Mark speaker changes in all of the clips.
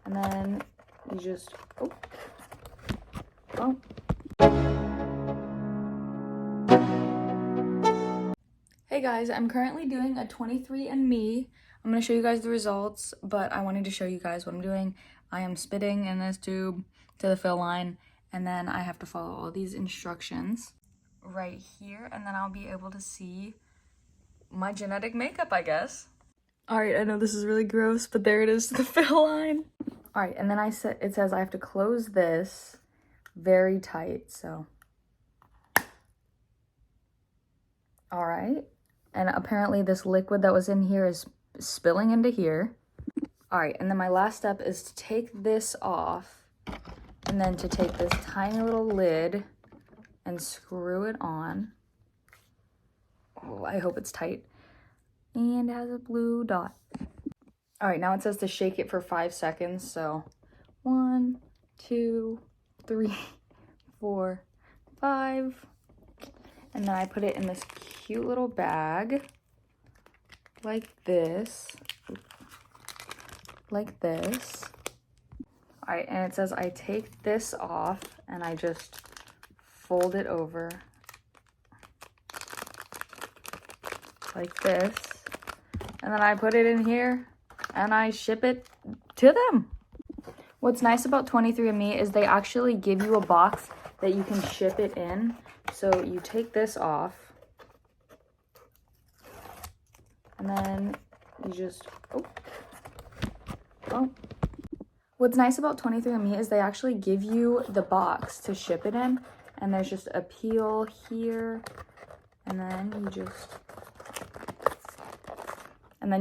Speaker 1: And then you just, oh. Hey guys, I'm currently doing a 23&me. I'm going to show you guys the results, but I wanted to show you guys what I'm doing. I am spitting in this tube to the fill line, and then I have to follow all these instructions right here, and then I'll be able to see my genetic makeup, I guess. All right, I know this is really gross, but there it is, the fill line. All right, and then it says I have to close this very tight, so. All right. And apparently this liquid that was in here is spilling into here. All right, and then my last step is to take this off and then to take this tiny little lid and screw it on. Oh, I hope it's tight. And it has a blue dot. All right, now it says to shake it for 5 seconds. So 1, 2, 3, 4, 5. And then I put it in this cute little bag, like this, like this. All right, and it says I take this off and I just fold it over like this. And then I put it in here and I ship it to them. What's nice about 23&me is they actually give you a box that you can ship it in. So you take this off, and then you just, oh. What's nice about 23&me is they actually give you the box to ship it in, and there's just a peel here, and then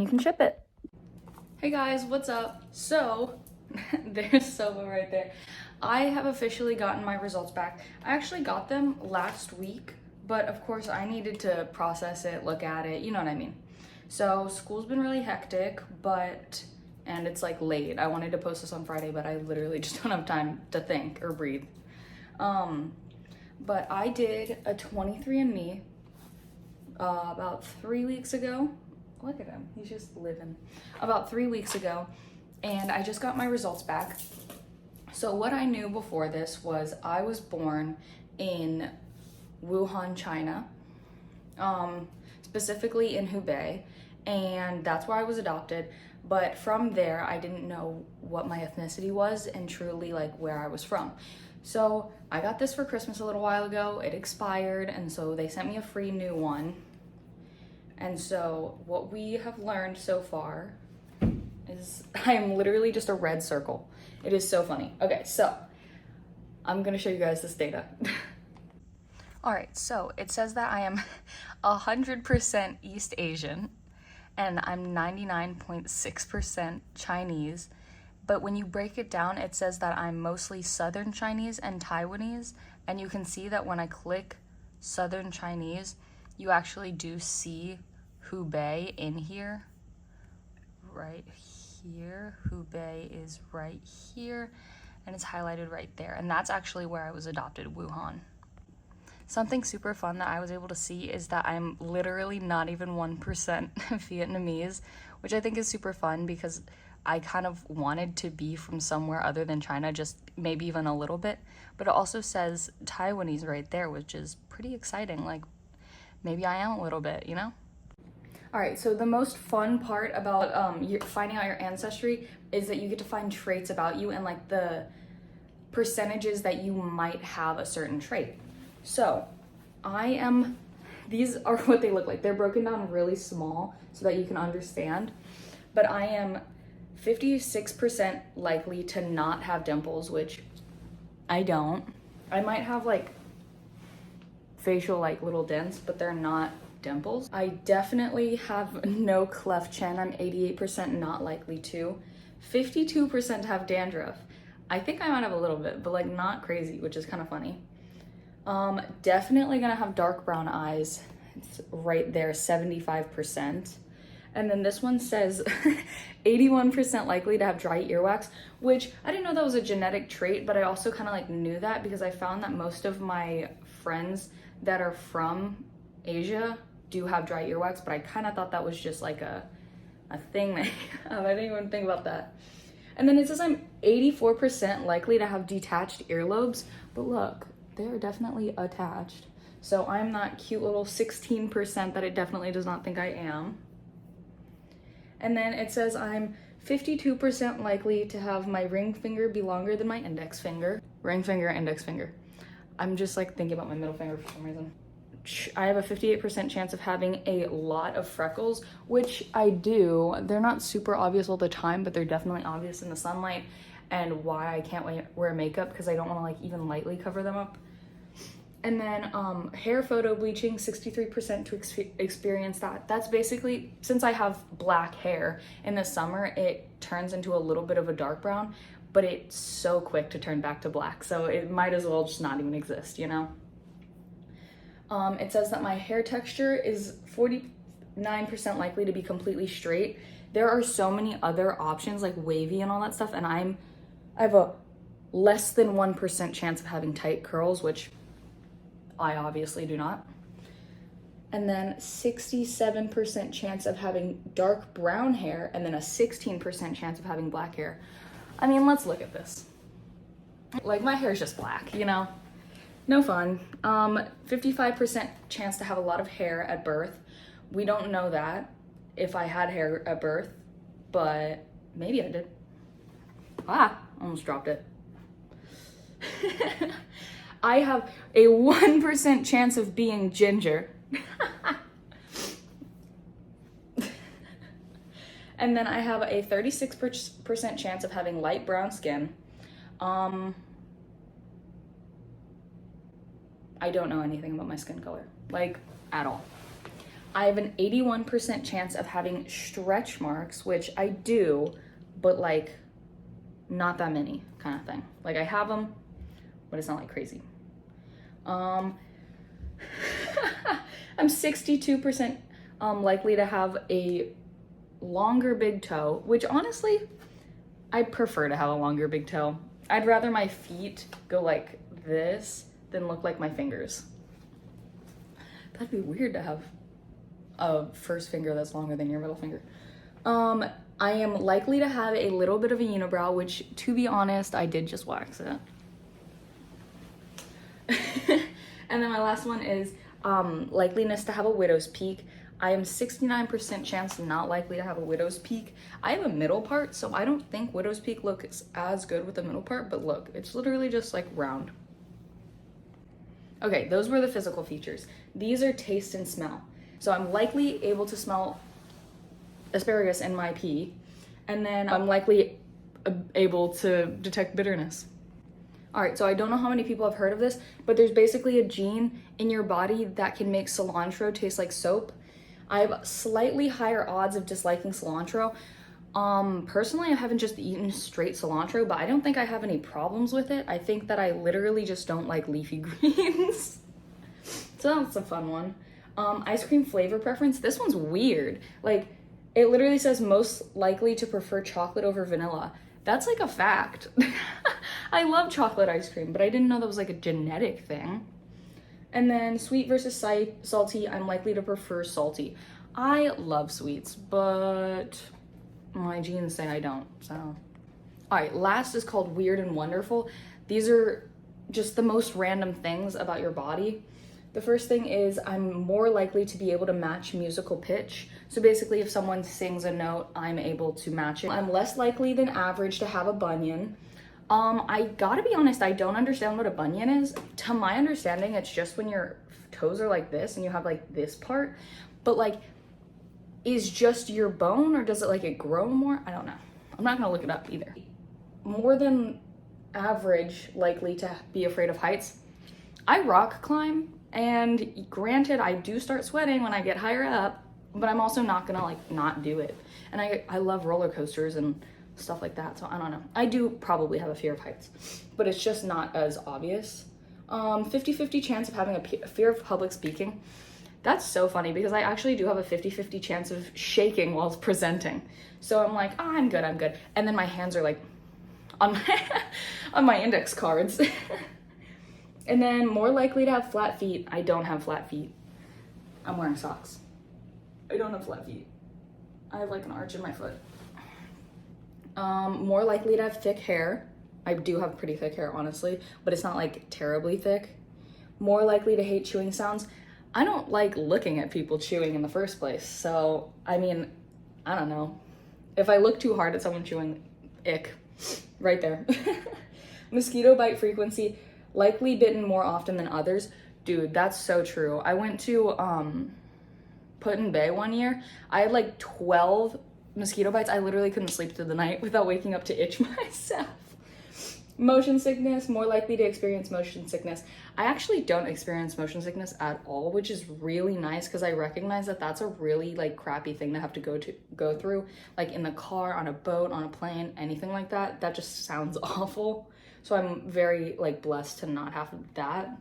Speaker 1: you can ship it. Hey guys, what's up? So, there's Sova right there. I have officially gotten my results back. I actually got them last week, but of course I needed to process it, look at it, you know what I mean. So school's been really hectic, and it's like late. I wanted to post this on Friday, but I literally just don't have time to think or breathe. But I did a 23&me about 3 weeks ago. Look at him, he's just living. About 3 weeks ago, and I just got my results back. So what I knew before this was I was born in Wuhan, China, specifically in Hubei, and that's where I was adopted. But from there, I didn't know what my ethnicity was and truly like where I was from. So I got this for Christmas a little while ago. It expired, and so they sent me a free new one. And so what we have learned so far is I am literally just a red circle. It is so funny. Okay, so I'm gonna show you guys this data. All right, so it says that I am 100% East Asian and I'm 99.6% Chinese. But when you break it down, it says that I'm mostly Southern Chinese and Taiwanese. And you can see that when I click Southern Chinese, you actually do see Hubei in here, right here. Hubei is right here, and it's highlighted right there. And that's actually where I was adopted, Wuhan. Something super fun that I was able to see is that I'm literally not even 1% Vietnamese, which I think is super fun because I kind of wanted to be from somewhere other than China, just maybe even a little bit. But it also says Taiwanese right there, which is pretty exciting. Like, maybe I am a little bit, you know? All right, so the most fun part about finding out your ancestry is that you get to find traits about you and like the percentages that you might have a certain trait. So these are what they look like. They're broken down really small so that you can understand, but I am 56% likely to not have dimples, which I don't. I might have like facial like little dents, but they're not dimples. I definitely have no cleft chin. I'm 88% not likely to. 52% have dandruff. I think I might have a little bit, but like not crazy, which is kind of funny. Definitely gonna have dark brown eyes. It's right there, 75%. And then this one says 81% likely to have dry earwax, which I didn't know that was a genetic trait, but I also kind of like knew that because I found that most of my friends that are from Asia do have dry earwax, but I kind of thought that was just like a thing that I didn't even think about that. And then it says I'm 84% likely to have detached earlobes, but look, they're definitely attached. So I'm that cute little 16% that it definitely does not think I am. And then it says I'm 52% likely to have my ring finger be longer than my index finger. Ring finger, index finger. I'm just like thinking about my middle finger for some reason. I have a 58% chance of having a lot of freckles, which I do. They're not super obvious all the time, but they're definitely obvious in the sunlight, and why I can't wear makeup because I don't want to like even lightly cover them up. And then hair photo bleaching, 63% to experience that. That's basically, since I have black hair in the summer, it turns into a little bit of a dark brown, but it's so quick to turn back to black. So it might as well just not even exist, you know? It says that my hair texture is 49% likely to be completely straight. There are so many other options like wavy and all that stuff, and I have a less than 1% chance of having tight curls, which I obviously do not. And then 67% chance of having dark brown hair, and then a 16% chance of having black hair. I mean, let's look at this. Like, my hair is just black, you know? No fun. 55% chance to have a lot of hair at birth. We don't know that if I had hair at birth, but maybe I did. Almost dropped it. I have a 1% chance of being ginger. And then I have a 36% chance of having light brown skin. I don't know anything about my skin color, like, at all. I have an 81% chance of having stretch marks, which I do, but like, not that many kind of thing. Like, I have them, but it's not like crazy. I'm 62% likely to have a longer big toe, which honestly, I prefer to have a longer big toe. I'd rather my feet go like this than look like my fingers. That'd be weird to have a first finger that's longer than your middle finger. I am likely to have a little bit of a unibrow, which, to be honest, I did just wax it. And then my last one is likeliness to have a widow's peak. I am 69% chance not likely to have a widow's peak. I have a middle part, so I don't think widow's peak looks as good with the middle part, but look, it's literally just like round. Okay, those were the physical features. These are taste and smell. So I'm likely able to smell asparagus in my pee, and then I'm likely able to detect bitterness. All right, so I don't know how many people have heard of this, but there's basically a gene in your body that can make cilantro taste like soap. I have slightly higher odds of disliking cilantro. Personally, I haven't just eaten straight cilantro, but I don't think I have any problems with it. I think that I literally just don't like leafy greens. So that's a fun one. Ice cream flavor preference. This one's weird. Like, it literally says most likely to prefer chocolate over vanilla. That's like a fact. I love chocolate ice cream, but I didn't know that was like a genetic thing. And then sweet versus salty, I'm likely to prefer salty. I love sweets, but my genes say I don't, so. All right, last is called weird and wonderful. These are just the most random things about your body. The first thing is I'm more likely to be able to match musical pitch. So basically, if someone sings a note, I'm able to match it. I'm less likely than average to have a bunion. I gotta be honest, I don't understand what a bunion is. To my understanding, it's just when your toes are like this and you have like this part, but like, is just your bone, or does it like it grow more? I don't know. I'm not gonna look it up either. More than average likely to be afraid of heights. I rock climb, and granted, I do start sweating when I get higher up, but I'm also not gonna like not do it. And I love roller coasters and stuff like that, so I don't know. I do probably have a fear of heights, but it's just not as obvious. 50-50 chance of having a fear of public speaking. That's so funny because I actually do have a 50-50 chance of shaking while presenting. So I'm like, oh, I'm good. And then my hands are like on my index cards. And then more likely to have flat feet. I don't have flat feet. I'm wearing socks. I don't have flat feet. I have like an arch in my foot. More likely to have thick hair. I do have pretty thick hair, honestly, but it's not like terribly thick. More likely to hate chewing sounds. I don't like looking at people chewing in the first place, so I mean, I don't know. If I look too hard at someone chewing, ick, right there. Mosquito bite frequency, likely bitten more often than others. Dude, that's so true. I went to Put-in-Bay one year. I had like 12 mosquito bites. I literally couldn't sleep through the night without waking up to itch myself. Motion sickness, more likely to experience motion sickness. I actually don't experience motion sickness at all, which is really nice because I recognize that that's a really like crappy thing to have to go through, like in the car, on a boat, on a plane, anything like that. That just sounds awful. So I'm very like blessed to not have that.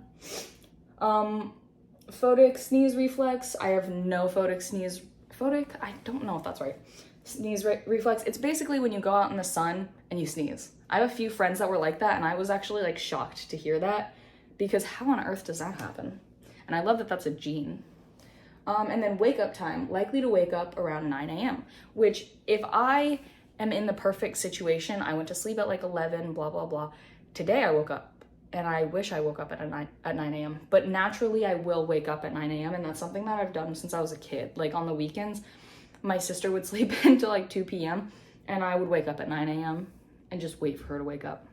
Speaker 1: Photic sneeze reflex. I have no photic sneeze. Photic? I don't know if that's right. Sneeze reflex. It's basically when you go out in the sun and you sneeze. I have a few friends that were like that, and I was actually like shocked to hear that because how on earth does that happen? And I love that that's a gene. And then wake up time, likely to wake up around 9 a.m., which if I am in the perfect situation, I went to sleep at like 11, blah, blah, blah. Today I woke up and I wish I woke up at 9 a.m. But naturally I will wake up at 9 a.m. and that's something that I've done since I was a kid. Like on the weekends, my sister would sleep until like 2 p.m. and I would wake up at 9 a.m. and just wait for her to wake up.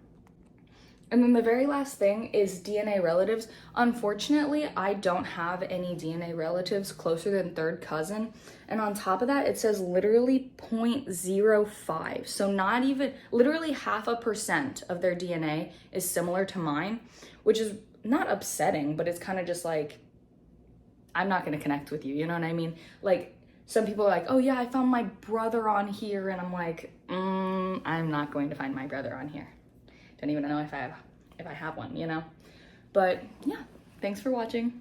Speaker 1: And then the very last thing is DNA relatives. Unfortunately, I don't have any DNA relatives closer than third cousin. And on top of that, it says literally 0.05. So not even, literally 0.5% of their DNA is similar to mine, which is not upsetting, but it's kind of just like, I'm not going to connect with you. You know what I mean? Like some people are like, oh yeah, I found my brother on here. And I'm like, I'm not going to find my brother on here. Don't even know if I have one, you know? But yeah, thanks for watching.